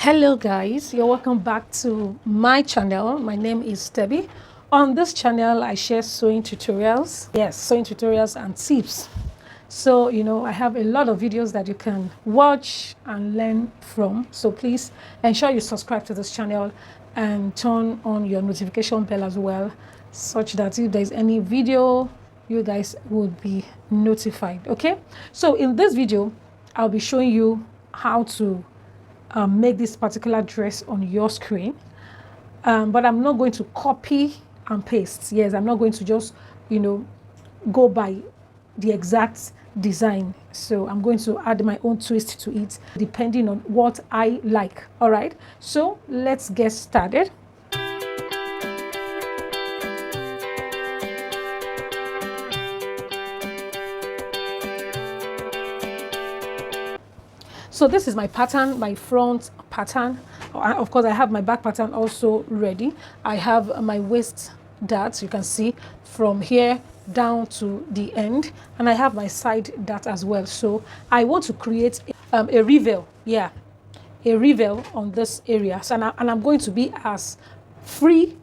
Hello guys, you're welcome back to my channel. My name is Thydee. On this channel I share sewing tutorials, sewing tutorials and tips. So I have a lot of videos that you can watch and learn from, so please ensure you subscribe to this channel and turn on your notification bell as well, such that if there's any video you guys would be notified. Okay, so in this video I'll be showing you how to make this particular dress on your screen, but I'm not going to copy and paste. Yes, I'm not going to just go by the exact design. So I'm going to add my own twist to it depending on what I like. All right, so let's get started. So this is my pattern, my front pattern. Of course, I have my back pattern also ready. I have my waist dart, you can see, from here down to the end, and I have my side dart as well. So I want to create a reveal, a reveal on this area. So, and I'm going to be as free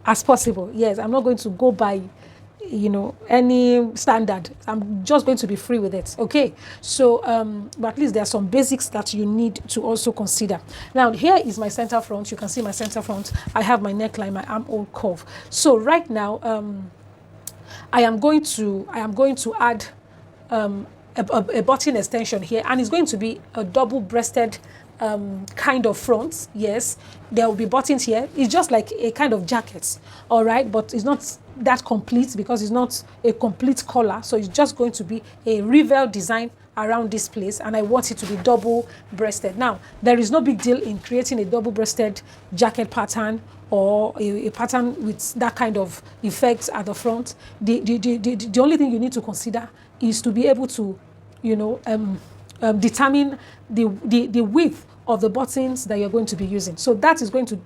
as possible. Yes, I'm not going to go by any standard. I'm just going to be free with it. Okay, so but at least there are some basics that you need to also consider. Now here is my center front. You can see my center front. I have my neckline, my armhole curve. So right now I am going to add a button extension here, and it's going to be a double-breasted kind of front. Yes, there will be buttons here. It's just like a kind of jacket, all right, but it's not that complete because it's not a complete collar. So it's just going to be a reveal design around this place, and I want it to be double-breasted. Now there is no big deal in creating a double-breasted jacket pattern or a pattern with that kind of effects at the front. The only thing you need to consider is to be able to determine the width of the buttons that you're going to be using. So that is going to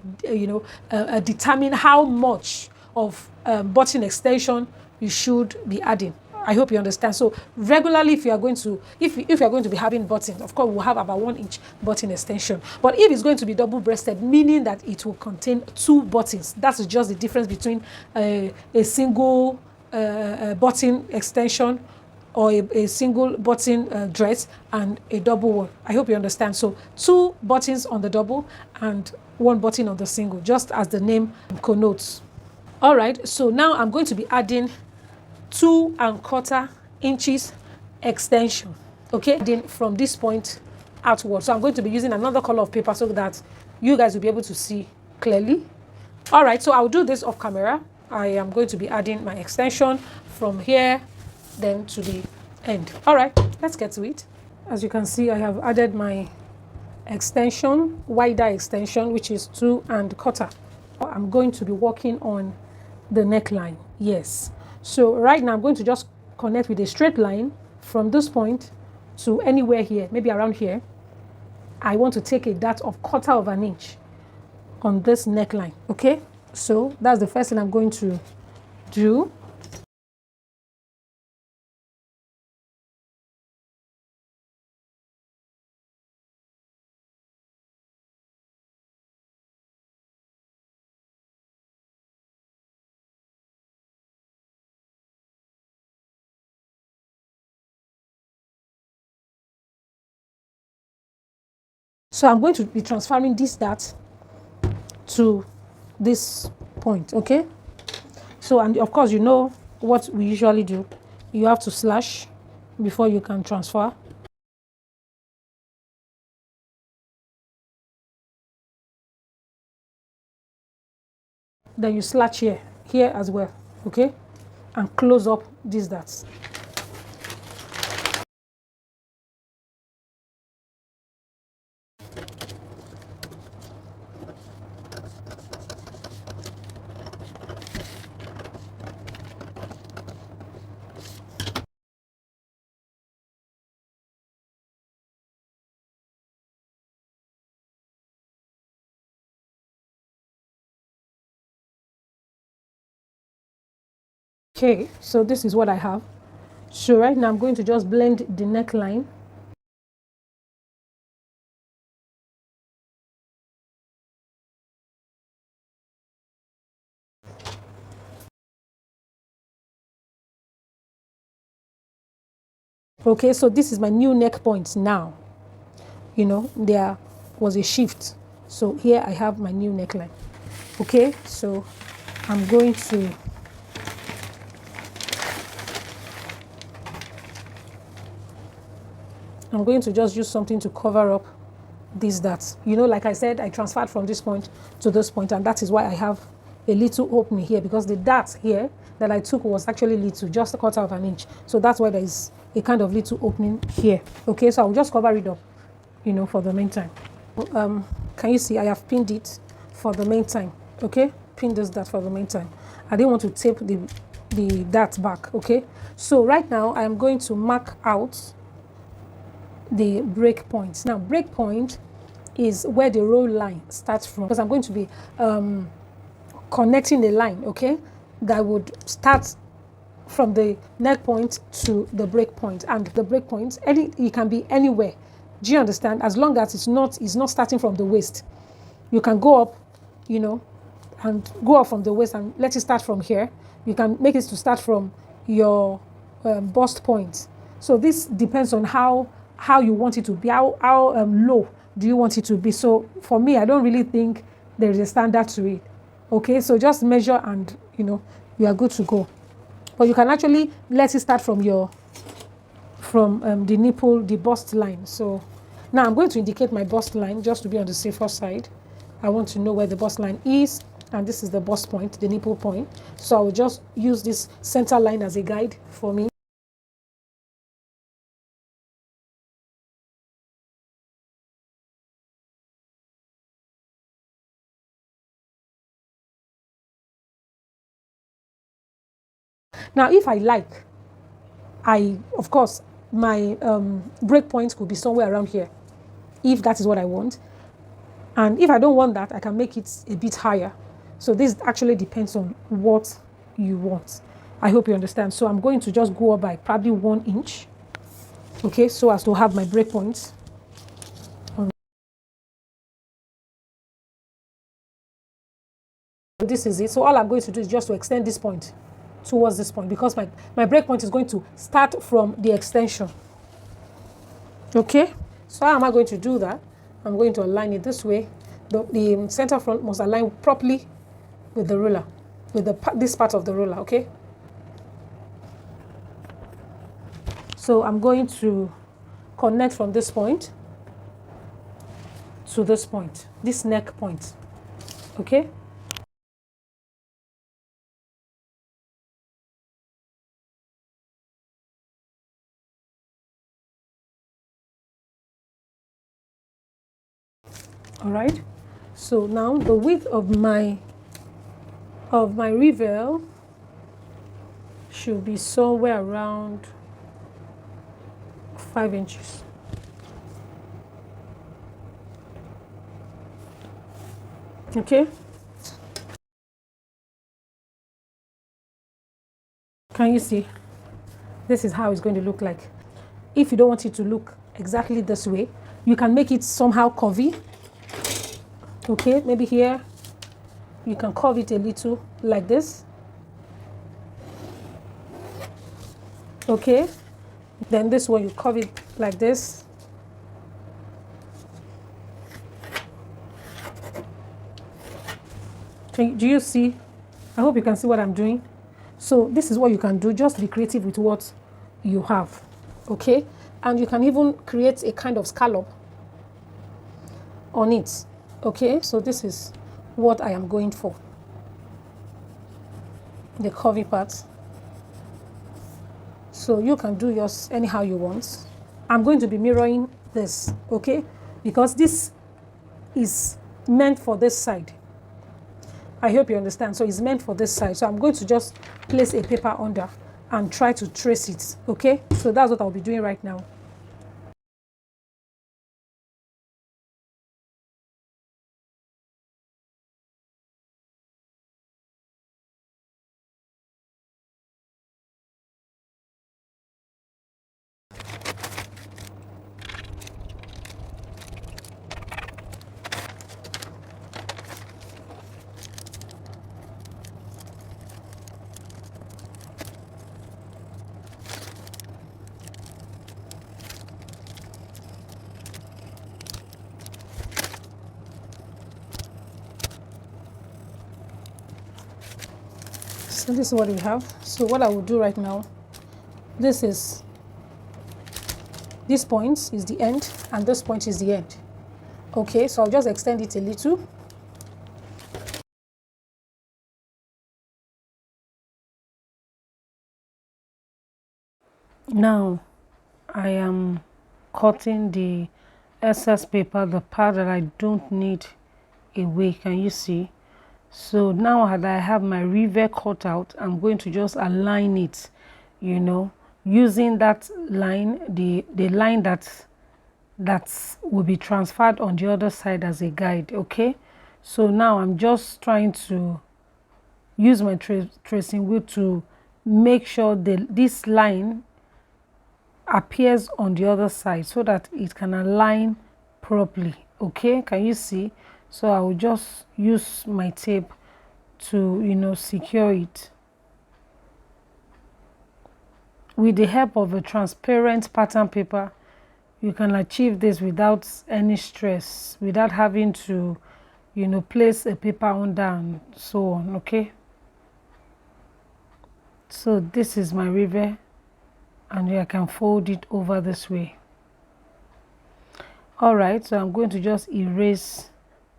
determine how much of button extension you should be adding. I hope you understand. So regularly, if you are going to be having buttons, of course we'll have about 1 inch button extension. But if it's going to be double-breasted, meaning that it will contain 2 buttons, that's just the difference between a single button extension or a single button dress and a double one. I hope you understand. So 2 buttons on the double and 1 button on the single, just as the name connotes. All right, so now I'm going to be adding 2¼ inches extension, okay, then from this point outward. So I'm going to be using another color of paper so that you guys will be able to see clearly. All right, so I'll do this off camera. I am going to be adding my extension from here then to the end. All right, let's get to it. As you can see, I have added my extension, wider extension, which is 2¼ I'm going to be working on the neckline. Yes, so right now I'm going to just connect with a straight line from this point to anywhere here, maybe around here. I want to take a dart of 1/4 inch on this neckline. Okay, so that's the first thing I'm going to do. So I'm going to be transferring this dart to this point, okay? So, and of course, you know what we usually do. You have to slash before you can transfer. Then you slash here as well, okay? And close up these darts. Okay, so this is what I have. So right now I'm going to just blend the neckline Okay, so this is my new neck point now. You know, there was a shift. So here I have my new neckline. Okay, so I'm going to just use something to cover up this dart. You know, like I said, I transferred from this point to this point, and that is why I have a little opening here, because the dart here that I took was actually little, just a quarter of an inch. So that's why there is a kind of little opening here. Okay, so I'll just cover it up, you know, for the meantime. Can you see I have pinned it for the meantime? Okay, pin this dart for the meantime. I didn't want to tape the dart back. Okay, so right now I am going to mark out the break point. Now, break point is where the roll line starts from, because I'm going to be connecting a line, okay, that would start from the neck point to the break point. And the break point, it can be anywhere. Do you understand? As long as it's not starting from the waist. You can go up, you know, and go up from the waist and let it start from here. You can make it to start from your bust point. So this depends on how you want it to be, how low do you want it to be. So for me, I don't really think there is a standard to it. Okay, so just measure and, you know, you are good to go. But you can actually let it start from the nipple, the bust line. So now I'm going to indicate my bust line just to be on the safer side. I want to know where the bust line is, and this is the bust point, the nipple point. So I will just use this center line as a guide for me. Now, if I like, of course, my break point could be somewhere around here, if that is what I want. And if I don't want that, I can make it a bit higher. So this actually depends on what you want. I hope you understand. So I'm going to just go up by probably 1 inch, okay, so as to have my break point. This is it. So all I'm going to do is just to extend this point towards this point, because my break point is going to start from the extension. Okay, so how am I going to do that? I'm going to align it this way. The center front must align properly with the ruler, with this part of the ruler. Okay, so I'm going to connect from this point to this point, this neck point. Okay, all right. So now the width of my reveal should be somewhere around 5 inches. Okay. Can you see? This is how it's going to look like. If you don't want it to look exactly this way, you can make it somehow curvy. Okay, maybe here you can curve it a little like this. Okay, then this one you curve it like this. Do you see? I hope you can see what I'm doing. So this is what you can do. Just be creative with what you have. Okay, and you can even create a kind of scallop on it. Okay, so this is what I am going for, the curvy part. So you can do yours anyhow you want. I'm going to be mirroring this, okay, because this is meant for this side. I hope you understand. So it's meant for this side. So I'm going to just place a paper under and try to trace it, okay? So that's what I'll be doing right now. So this is what we have. So what I will do right now, this point is the end and this point is the end. Okay, so I'll just extend it a little. Now I am cutting the excess paper, the part that I don't need away. Can you see? So now that I have my rivet cut out, I'm going to just align it, you know, using that line, the line that will be transferred on the other side as a guide. Okay, so now I'm just trying to use my tracing wheel to make sure that this line appears on the other side so that it can align properly. Okay, can you see? So I will just use my tape to, you know, secure it. With the help of a transparent pattern paper, you can achieve this without any stress, without having to, you know, place a paper under and so on. Okay, so this is my rivet and I can fold it over this way. All right, so I'm going to just erase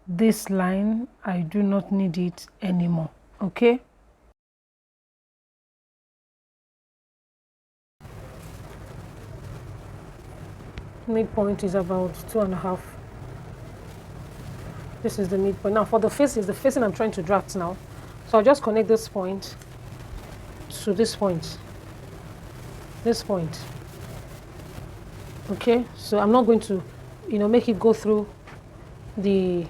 this line. I do not need it anymore. Okay, midpoint is about 2.5. This is the midpoint. Now for the face is the facing I'm trying to draft now. So I'll just connect this point to this point. This point. Okay, so I'm not going to, you know, make it go through the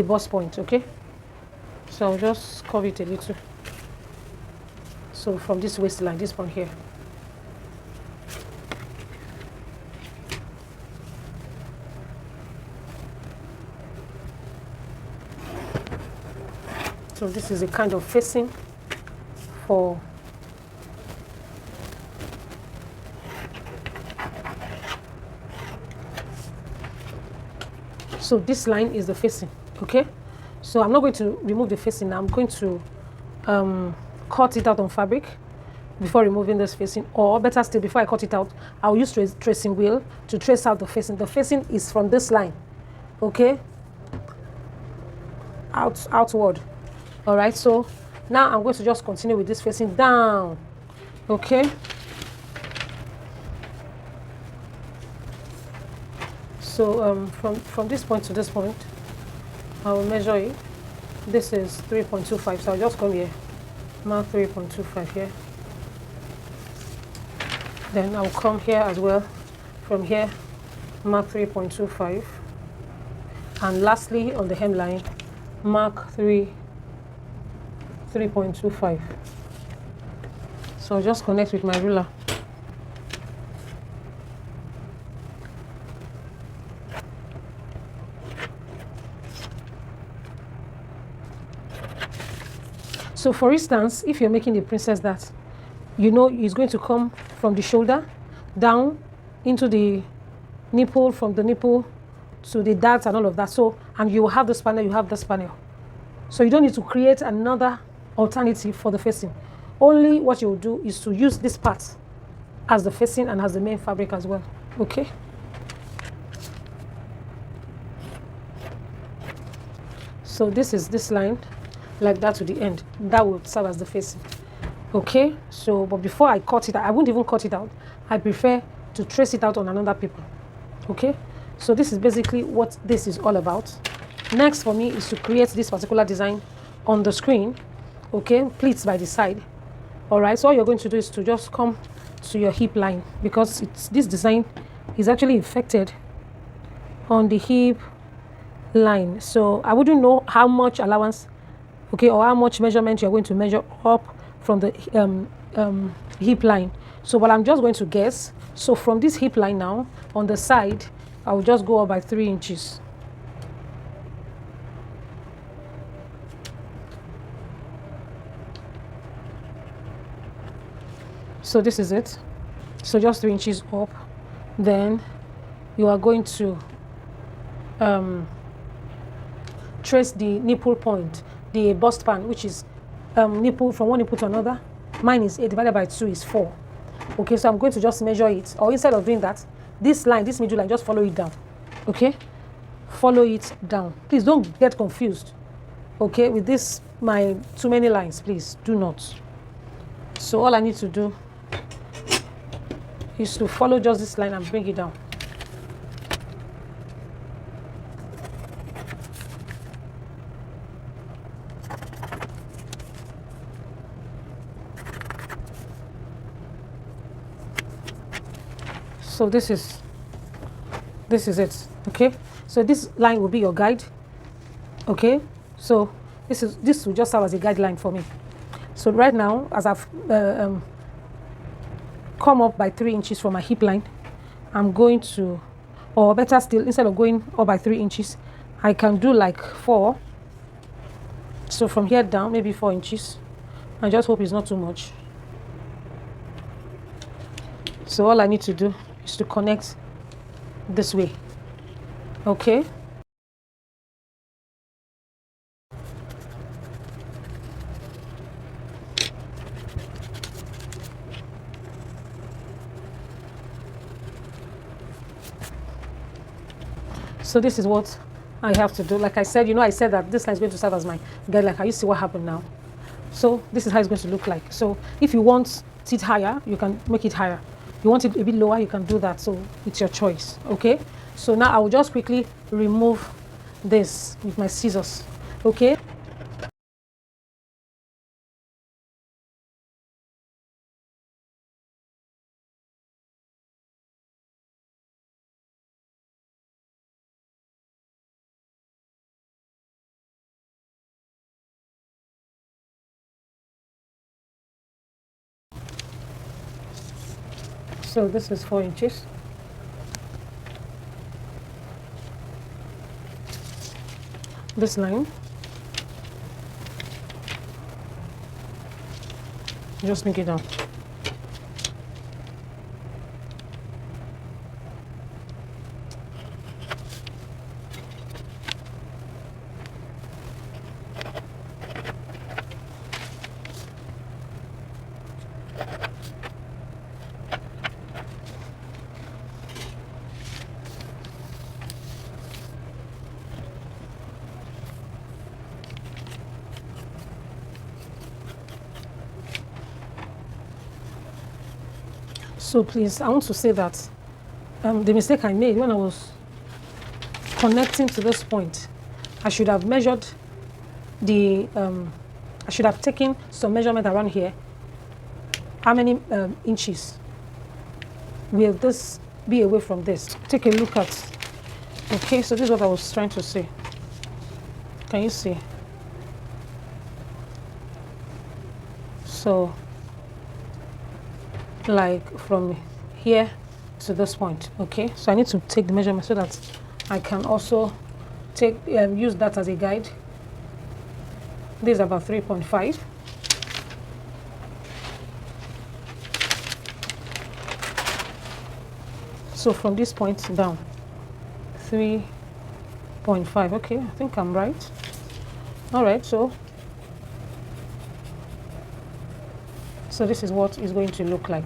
bust point. Okay, so I'll just curve it a little. So from this waistline, this point here. So this is a kind of facing for so this line is the facing. Okay, so I'm not going to remove the facing now. I'm going to cut it out on fabric before removing this facing, or better still, before I cut it out, I'll use tracing wheel to trace out the facing. The facing is from this line, okay, outward. All right, so now I'm going to just continue with this facing down. Okay, so from this point to this point, I will measure it. This is 3.25, so I'll just come here, mark 3.25 here. Then I'll come here as well. From here, mark 3.25. And lastly, on the hemline, mark 3.25. So I'll just connect with my ruler. So for instance, if you're making the princess that, you know, it's going to come from the shoulder down into the nipple, from the nipple to the dart and all of that. So, and you have this panel, you have this panel. So you don't need to create another alternative for the facing. Only what you will do is to use this part as the facing and as the main fabric as well. Okay. So this is this line, like that to the end. That will serve as the facing. Okay, so but before I cut it, I won't even cut it out. I prefer to trace it out on another paper. Okay, so this is basically what this is all about. Next for me is to create this particular design on the screen. Okay, pleats by the side. All right, so all you're going to do is to just come to your hip line, because this design is actually infected on the hip line. So I wouldn't know how much allowance, okay, or how much measurement you're going to measure up from the hip line. So, but I'm just going to guess. So from this hip line now, on the side, I will just go up by 3 inches. So this is it. So just 3 inches up. Then you are going to trace the nipple point, the bust pan, which is nipple from one nipple to another. Mine is 8 divided by 2 is 4. Okay, so I'm going to just measure it, or instead of doing that, this line, this middle line, just follow it down. Okay, follow it down. Please don't get confused. Okay, with this, my too many lines, please do not. So all I need to do is to follow just this line and bring it down. So this is it. Okay, so this line will be your guide. Okay, so this will just serve as a guideline for me. So right now, as I've come up by 3 inches from my hip line, I'm going to, or better still, instead of going up by 3 inches, I can do like 4. So from here down, maybe 4 inches. I just hope it's not too much. So all I need to do is to connect this way. Okay. So this is what I have to do. Like I said, I said that this line is going to serve as my guideline. Can you see what happened now? So this is how it's going to look like. So if you want it higher, you can make it higher. You want it a bit lower, you can do that. So it's your choice. Okay. So now I will just quickly remove this with my scissors. Okay. So this is 4 inches. This line, just make it down. So please, I want to say that the mistake I made when I was connecting to this point, I should have measured I should have taken some measurement around here. How many inches will this be away from this? Take a look at. Okay, so this is what I was trying to say. Can you see? So like from here to this point. Okay, so I need to take the measurement so that I can also use that as a guide. This is about 3.5. So from this point down, 3.5. Okay, I think I'm right. All right, so this is what it's going to look like.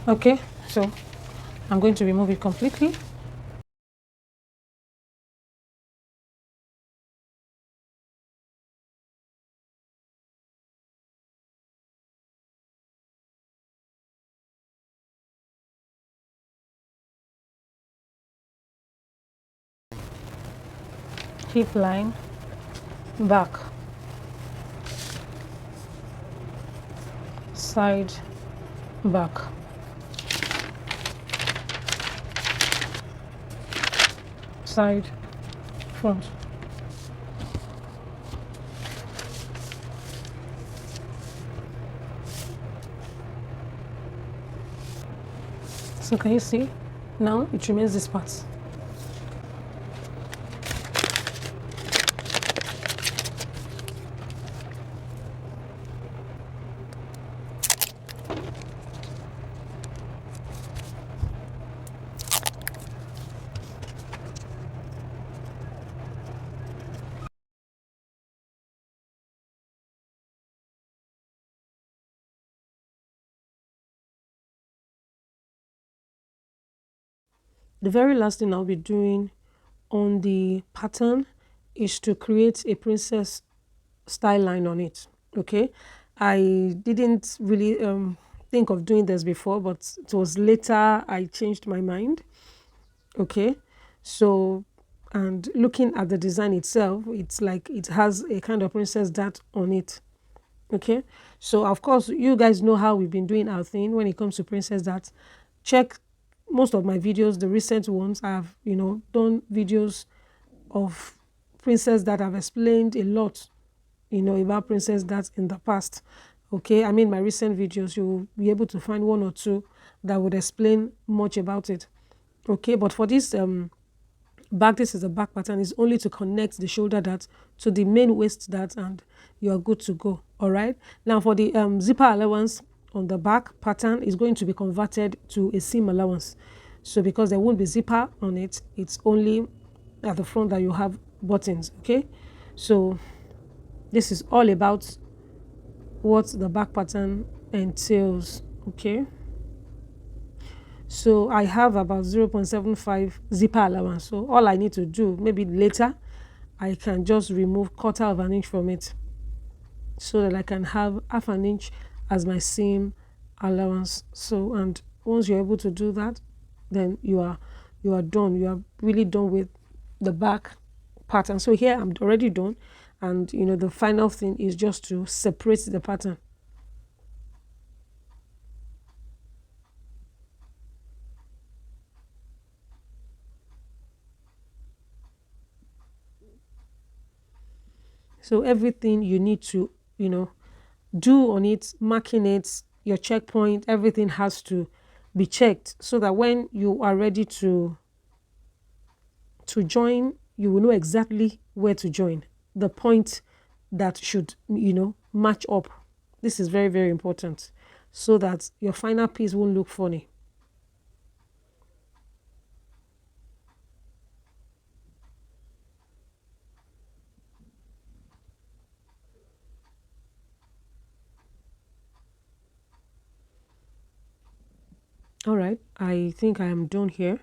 Okay, so I'm going to remove it completely. Hip line, back, side, back. Side, front. So can you see? Now it remains this part. The very last thing I'll be doing on the pattern is to create a princess style line on it. Okay, I didn't really think of doing this before, but it was later I changed my mind. Okay, so, and looking at the design itself, it's like it has a kind of princess dart on it. Okay, so of course you guys know how we've been doing our thing when it comes to princess dart. Check most of my videos, the recent ones. I've done videos of princess that I've explained a lot about princess dart in the past. Okay, I mean my recent videos, you'll be able to find one or two that would explain much about it. Okay, but for this back, this is a back pattern, is only to connect the shoulder dart to the main waist dart and you're good to go. All right, now for the zipper allowance on the back pattern is going to be converted to a seam allowance. So because there won't be zipper on it, it's only at the front that you have buttons. Okay, so this is all about what the back pattern entails. Okay, so I have about 0.75 zipper allowance, so all I need to do, maybe later I can just remove 1/4 of an inch from it so that I can have 1/2 an inch as my seam allowance. So, and once you're able to do that, then you are done. You are really done with the back pattern. So here I'm already done, and the final thing is just to separate the pattern. So everything you need to do on it, marking it, your checkpoint, everything has to be checked so that when you are ready to join, you will know exactly where to join, the point that should match up. This is very, very important so that your final piece won't look funny. All right, I think I am done here.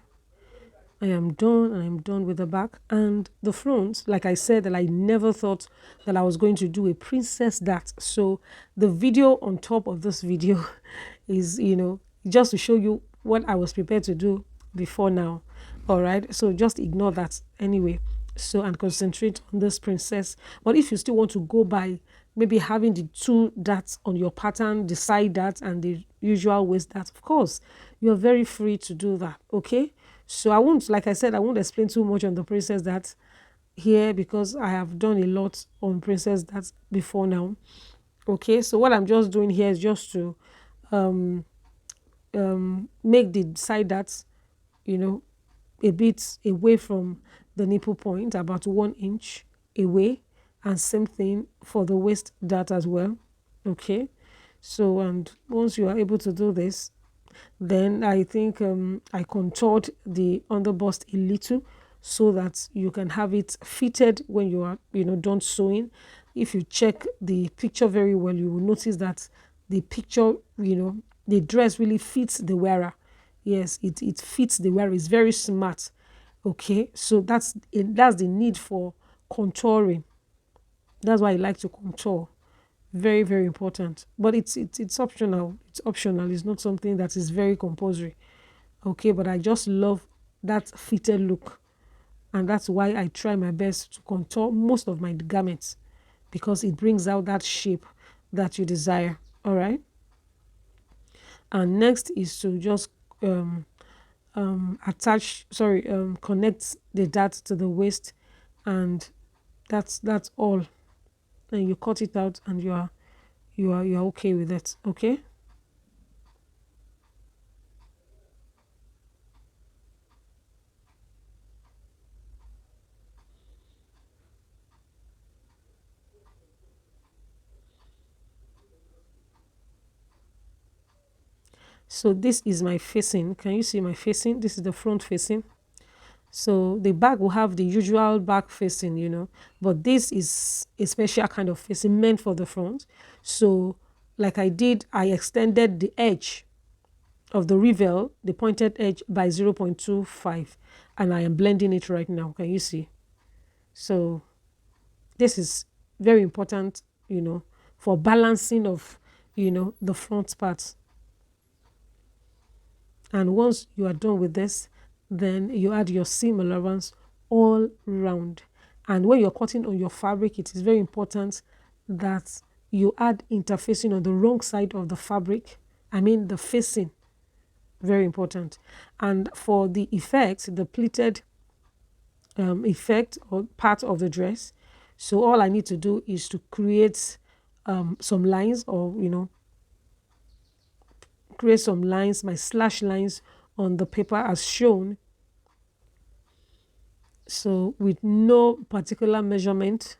I am done, and I'm done with the back and the front. Like I said, that I never thought that I was going to do a princess dart. So the video on top of this video is, just to show you what I was prepared to do before now. All right, so just ignore that anyway. So, and concentrate on this princess. But if you still want to go by maybe having the 2 darts on your pattern, the side dart and the usual waist dart, of course, you're very free to do that. Okay, so I won't, like I said, I won't explain too much on the princess dart here because I have done a lot on princess dart before now. Okay, so what I'm just doing here is just to make the side darts a bit away from the nipple point, about 1 inch away, and same thing for the waist dart as well. Okay, so, and once you are able to do this, then I think I contoured the underbust a little so that you can have it fitted when you are done sewing. If you check the picture very well, you will notice that the picture, the dress really fits the wearer. Yes, it fits the wearer. It's very smart. Okay, so that's the need for contouring. That's why I like to contour. Very, very important. But it's optional. It's optional. It's not something that is very compulsory. Okay, but I just love that fitted look. And that's why I try my best to contour most of my garments, because it brings out that shape that you desire. All right. And next is to just connect the dart to the waist, and that's all. And you cut it out, and you are okay with it. Okay. So this is my facing. Can you see my facing? This is the front facing. So the back will have the usual back facing, but this is a special kind of facing meant for the front. So like I did, I extended the edge of the reveal, the pointed edge, by 0.25, and I am blending it right now. Can you see? So this is very important, for balancing of, the front part. And once you are done with this, then you add your seam allowance all round. And when you're cutting on your fabric, it is very important that you add interfacing on the wrong side of the fabric. I mean the facing, very important. And for the effect, the pleated effect or part of the dress, so all I need to do is to create some lines, or create some lines, my slash lines on the paper as shown. So with no particular measurement,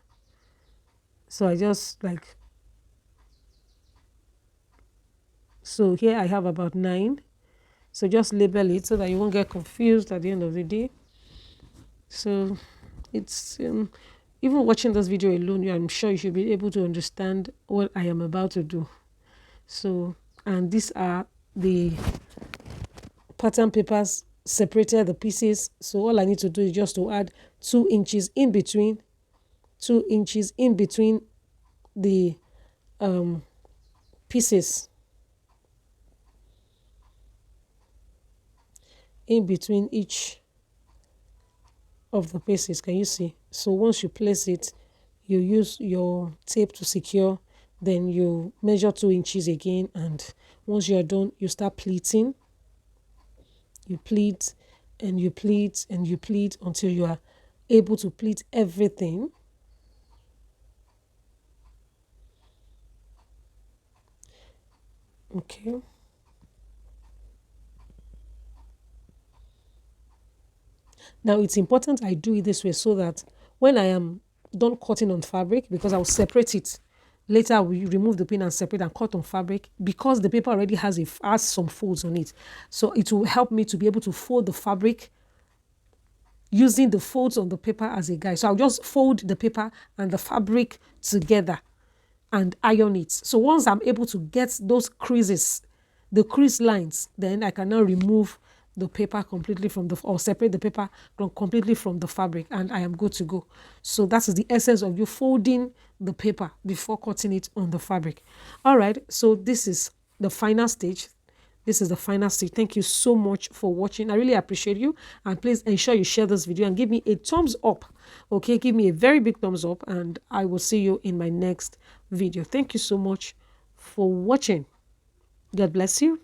so I just like, so here I have about 9. So just label it so that you won't get confused at the end of the day. So it's even watching this video alone, I'm sure you should be able to understand what I am about to do. So, and these are the pattern papers, separated the pieces. So all I need to do is just to add 2 inches in between, 2 inches in between the pieces, in between each of the pieces. Can you see? So once you place it, you use your tape to secure, then you measure 2 inches again, and once you are done, you start pleating. You pleat and you pleat and you pleat until you are able to pleat everything. Okay. Now it's important I do it this way so that when I am done cutting on fabric, because I will separate it later, we remove the pin and separate and cut on fabric, because the paper already has some folds on it. So it will help me to be able to fold the fabric using the folds on the paper as a guide. So I'll just fold the paper and the fabric together and iron it. So once I'm able to get those creases, the crease lines, then I can now remove the paper completely from or separate the paper completely from the fabric, and I am good to go. So that is the essence of you folding the paper before cutting it on the fabric. All right, so this is the final stage. This is the final stage. Thank you so much for watching. I really appreciate you, and please ensure you share this video and give me a thumbs up. Okay, give me a very big thumbs up, and I will see you in my next video. Thank you so much for watching. God bless you.